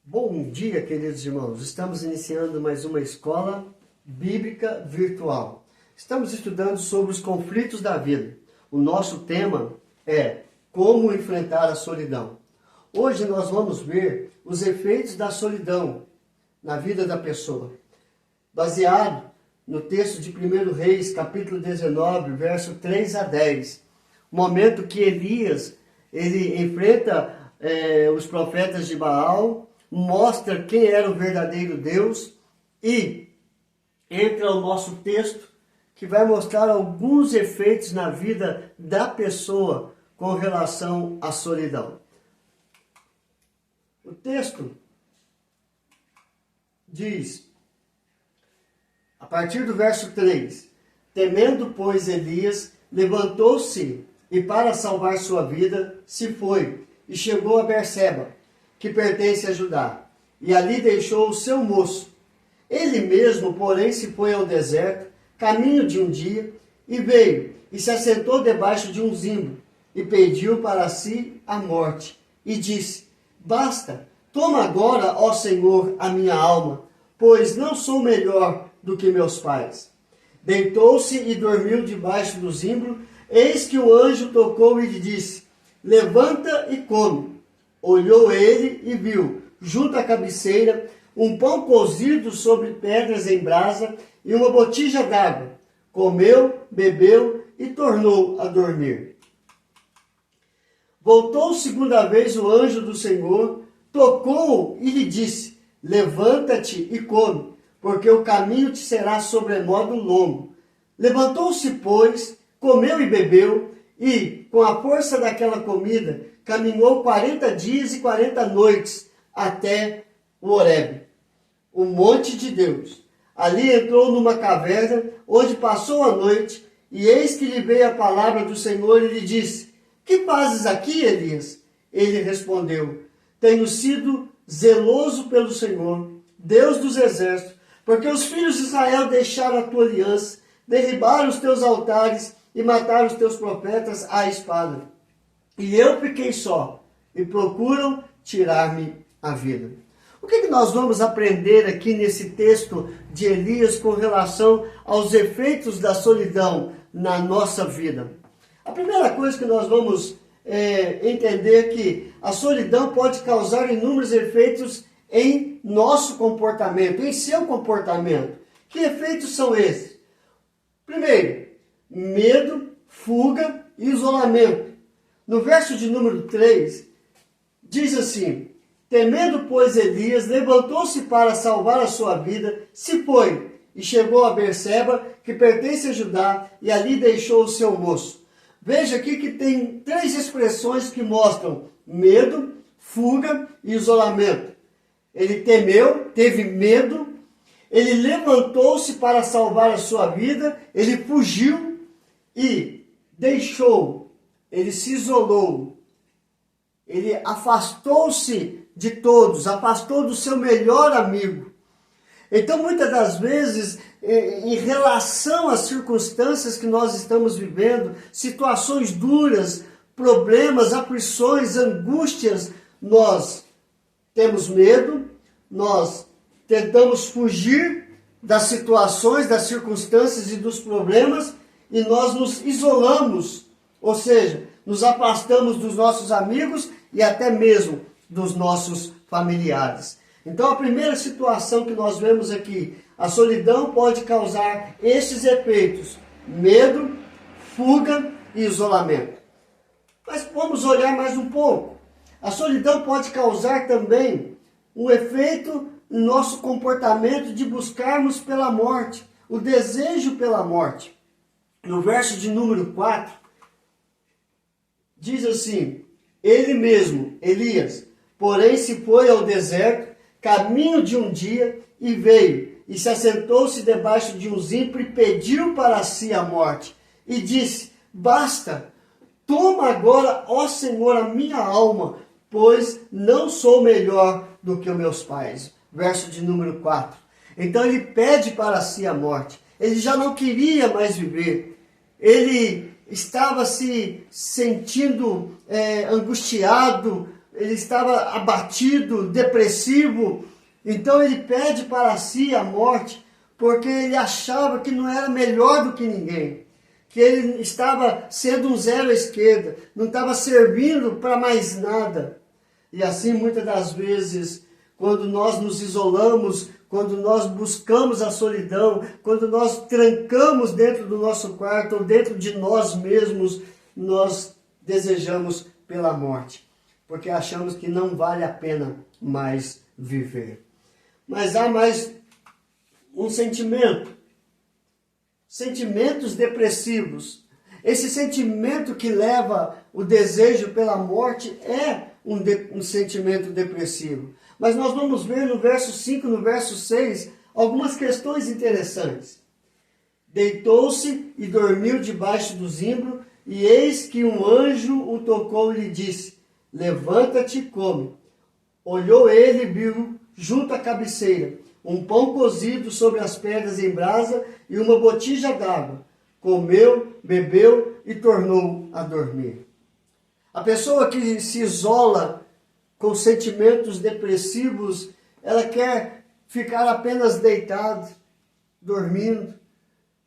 Bom dia, queridos irmãos. Estamos iniciando mais uma escola bíblica virtual. Estamos estudando sobre os conflitos da vida. O nosso tema é como enfrentar a solidão. Hoje nós vamos ver os efeitos da solidão na vida da pessoa. Baseado no texto de 1 Reis, capítulo 19, verso 3 a 10. Momento que Elias ele enfrenta os profetas de Baal, mostra quem era o verdadeiro Deus e entra o nosso texto que vai mostrar alguns efeitos na vida da pessoa com relação à solidão. O texto diz, a partir do verso 3, temendo, pois, Elias, levantou-se e para salvar sua vida se foi e chegou a Berseba, que pertence a Judá, e ali deixou o seu moço. Ele mesmo, porém, se foi ao deserto, caminho de um dia, e veio, e se assentou debaixo de um zimbro, e pediu para si a morte, e disse, basta, toma agora, ó Senhor, a minha alma, pois não sou melhor do que meus pais. Deitou-se e dormiu debaixo do zimbro, eis que o anjo tocou e lhe disse, levanta e come. Olhou ele e viu, junto à cabeceira, um pão cozido sobre pedras em brasa e uma botija d'água. Comeu, bebeu e tornou a dormir. Voltou segunda vez o anjo do Senhor, tocou-o e lhe disse, levanta-te e come, porque o caminho te será sobremodo longo. Levantou-se, pois, comeu e bebeu, e, com a força daquela comida, caminhou 40 dias e 40 noites até o Horebe, o monte de Deus. Ali entrou numa caverna, onde passou a noite, e eis que lhe veio a palavra do Senhor e lhe disse, que fazes aqui, Elias? Ele respondeu, tenho sido zeloso pelo Senhor, Deus dos exércitos, porque os filhos de Israel deixaram a tua aliança, derribaram os teus altares e mataram os teus profetas à espada. E eu fiquei só, e procuram tirar-me a vida. O que nós vamos aprender aqui nesse texto de Elias com relação aos efeitos da solidão na nossa vida? A primeira coisa que nós vamos entender é que a solidão pode causar inúmeros efeitos em nosso comportamento, em seu comportamento. Que efeitos são esses? Primeiro, medo, fuga e isolamento. No verso de número 3, diz assim, temendo, pois, Elias, levantou-se para salvar a sua vida, se foi, e chegou a Berseba, que pertence a Judá, e ali deixou o seu moço. Veja aqui que tem 3 expressões que mostram medo, fuga e isolamento. Ele temeu, teve medo, ele levantou-se para salvar a sua vida, ele fugiu e deixou, ele se isolou, ele afastou-se de todos, afastou do seu melhor amigo. Então, muitas das vezes, em relação às circunstâncias que nós estamos vivendo, situações duras, problemas, aflições, angústias, nós temos medo, nós tentamos fugir das situações, das circunstâncias e dos problemas e nós nos isolamos, ou seja, nos afastamos dos nossos amigos e até mesmo dos nossos familiares. Então a primeira situação que nós vemos aqui, a solidão pode causar estes efeitos, medo, fuga e isolamento. Mas vamos olhar mais um pouco. A solidão pode causar também um efeito no nosso comportamento de buscarmos pela morte, o desejo pela morte. No verso de número 4, diz assim, ele mesmo, Elias, porém se foi ao deserto, caminho de um dia, e veio, e se assentou-se debaixo de um zimbro e pediu para si a morte, e disse, basta, toma agora, ó Senhor, a minha alma, pois não sou melhor do que os meus pais. Verso de número 4. Então ele pede para si a morte. Ele já não queria mais viver. Ele estava se sentindo angustiado, ele estava abatido, depressivo. Então ele pede para si a morte, porque ele achava que não era melhor do que ninguém, que ele estava sendo um zero à esquerda, não estava servindo para mais nada. E assim, muitas das vezes, quando nós nos isolamos, quando nós buscamos a solidão, quando nós trancamos dentro do nosso quarto ou dentro de nós mesmos, nós desejamos pela morte, porque achamos que não vale a pena mais viver. Mas há mais um sentimento, sentimentos depressivos. Esse sentimento que leva o desejo pela morte é um sentimento depressivo. Mas nós vamos ver no verso 5, no verso 6, algumas questões interessantes. Deitou-se e dormiu debaixo do zimbro, e eis que um anjo o tocou e lhe disse: levanta-te e come. Olhou ele e viu, junto à cabeceira, um pão cozido sobre as pedras em brasa e uma botija d'água. Comeu, bebeu e tornou a dormir. A pessoa que se isola com sentimentos depressivos, ela quer ficar apenas deitada, dormindo.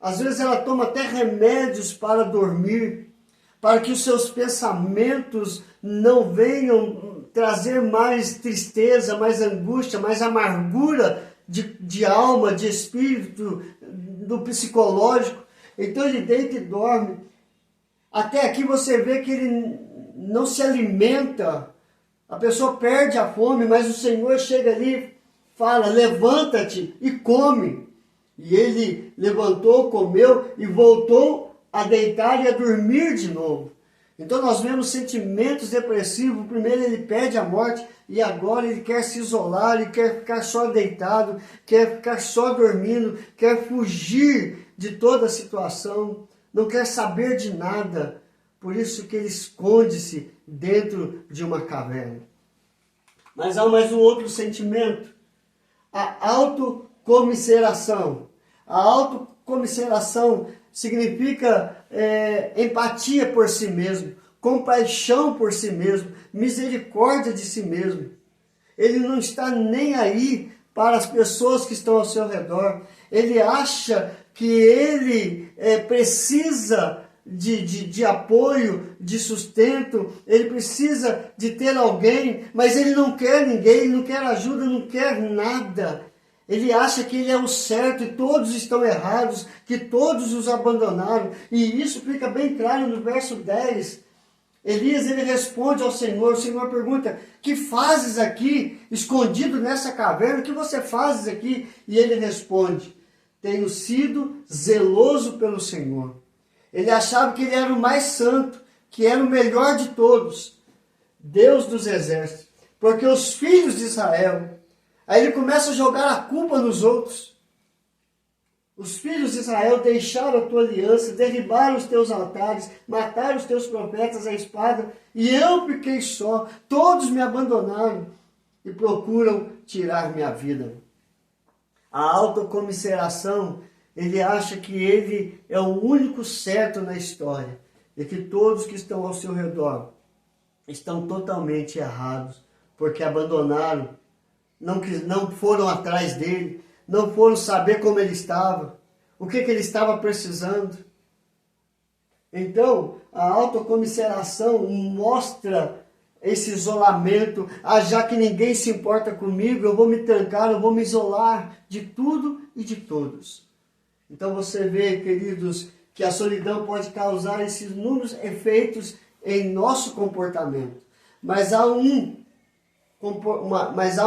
Às vezes ela toma até remédios para dormir, para que os seus pensamentos não venham trazer mais tristeza, mais angústia, mais amargura de alma, de espírito, do psicológico. Então ele deita e dorme. Até aqui você vê que ele não se alimenta. A pessoa perde a fome, mas o Senhor chega ali e fala: levanta-te e come. E ele levantou, comeu e voltou a deitar e a dormir de novo. Então nós vemos sentimentos depressivos. Primeiro ele pede a morte e agora ele quer se isolar, ele quer ficar só deitado, quer ficar só dormindo, quer fugir de toda a situação, não quer saber de nada. Por isso que ele esconde-se dentro de uma caverna. Mas há mais um outro sentimento, a autocomiseração. A autocomiseração significa empatia por si mesmo, compaixão por si mesmo, misericórdia de si mesmo. Ele não está nem aí para as pessoas que estão ao seu redor. Ele acha que ele precisa de apoio, de sustento, ele precisa de ter alguém, mas ele não quer ninguém, ele não quer ajuda, não quer nada. Ele acha que ele é o certo e todos estão errados, que todos os abandonaram. E isso fica bem claro no verso 10. Elias, ele responde ao Senhor, o Senhor pergunta: que fazes aqui, escondido nessa caverna? O que você fazes aqui? E ele responde: tenho sido zeloso pelo Senhor. Ele achava que ele era o mais santo, que era o melhor de todos, Deus dos exércitos. Porque os filhos de Israel, aí ele começa a jogar a culpa nos outros. Os filhos de Israel deixaram a tua aliança, derribaram os teus altares, mataram os teus profetas à espada, e eu fiquei só. Todos me abandonaram e procuram tirar minha vida. A autocomiseração, ele acha que ele é o único certo na história e que todos que estão ao seu redor estão totalmente errados, porque abandonaram, não foram atrás dele, não foram saber como ele estava, o que ele estava precisando. Então, a autocomiseração mostra esse isolamento. Já que ninguém se importa comigo, eu vou me trancar, eu vou me isolar de tudo e de todos. Então você vê, queridos, que a solidão pode causar esses inúmeros efeitos em nosso comportamento. Mas há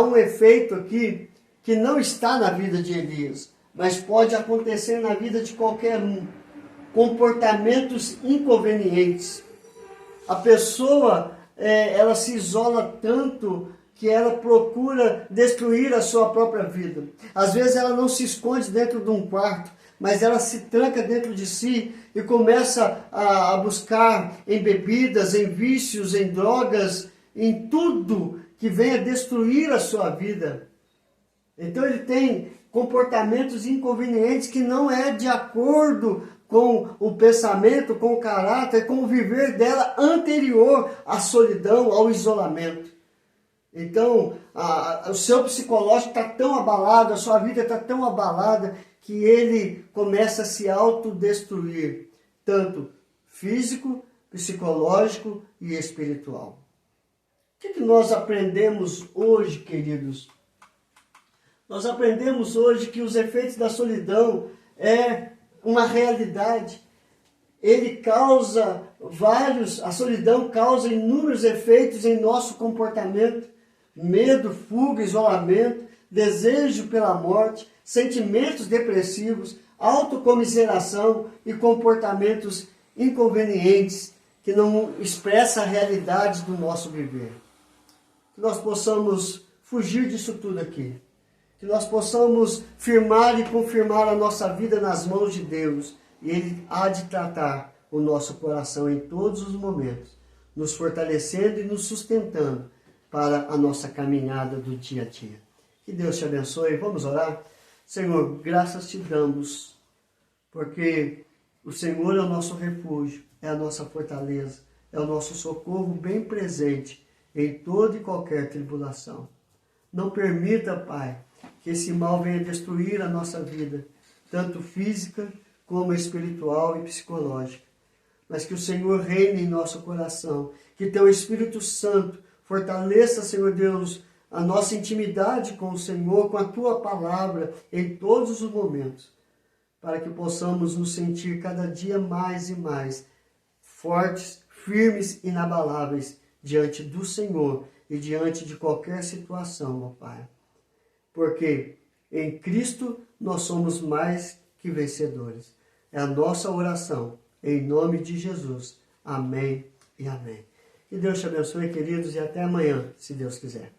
um efeito aqui que não está na vida de Elias, mas pode acontecer na vida de qualquer um. Comportamentos inconvenientes. A pessoa, ela se isola tanto que ela procura destruir a sua própria vida. Às vezes ela não se esconde dentro de um quarto, mas ela se tranca dentro de si e começa a buscar em bebidas, em vícios, em drogas, em tudo que venha destruir a sua vida. Então ele tem comportamentos inconvenientes que não é de acordo com o pensamento, com o caráter, com o viver dela anterior à solidão, ao isolamento. Então, o seu psicológico está tão abalado, a sua vida está tão abalada, que ele começa a se autodestruir, tanto físico, psicológico e espiritual. O que nós aprendemos hoje, queridos? Nós aprendemos hoje que os efeitos da solidão é uma realidade. A solidão causa inúmeros efeitos em nosso comportamento: medo, fuga, isolamento, desejo pela morte, sentimentos depressivos, autocomiseração e comportamentos inconvenientes que não expressam a realidade do nosso viver. Que nós possamos fugir disso tudo aqui. Que nós possamos firmar e confirmar a nossa vida nas mãos de Deus. E Ele há de tratar o nosso coração em todos os momentos, nos fortalecendo e nos sustentando para a nossa caminhada do dia a dia. Que Deus te abençoe. Vamos orar? Senhor, graças te damos, porque o Senhor é o nosso refúgio, é a nossa fortaleza, é o nosso socorro bem presente em toda e qualquer tribulação. Não permita, Pai, que esse mal venha destruir a nossa vida, tanto física como espiritual e psicológica. Mas que o Senhor reine em nosso coração, que teu Espírito Santo fortaleça, Senhor Deus, a nossa intimidade com o Senhor, com a tua palavra, em todos os momentos, para que possamos nos sentir cada dia mais e mais fortes, firmes e inabaláveis diante do Senhor e diante de qualquer situação, ó Pai. Porque em Cristo nós somos mais que vencedores. É a nossa oração, em nome de Jesus. Amém e amém. Que Deus te abençoe, queridos, e até amanhã, se Deus quiser.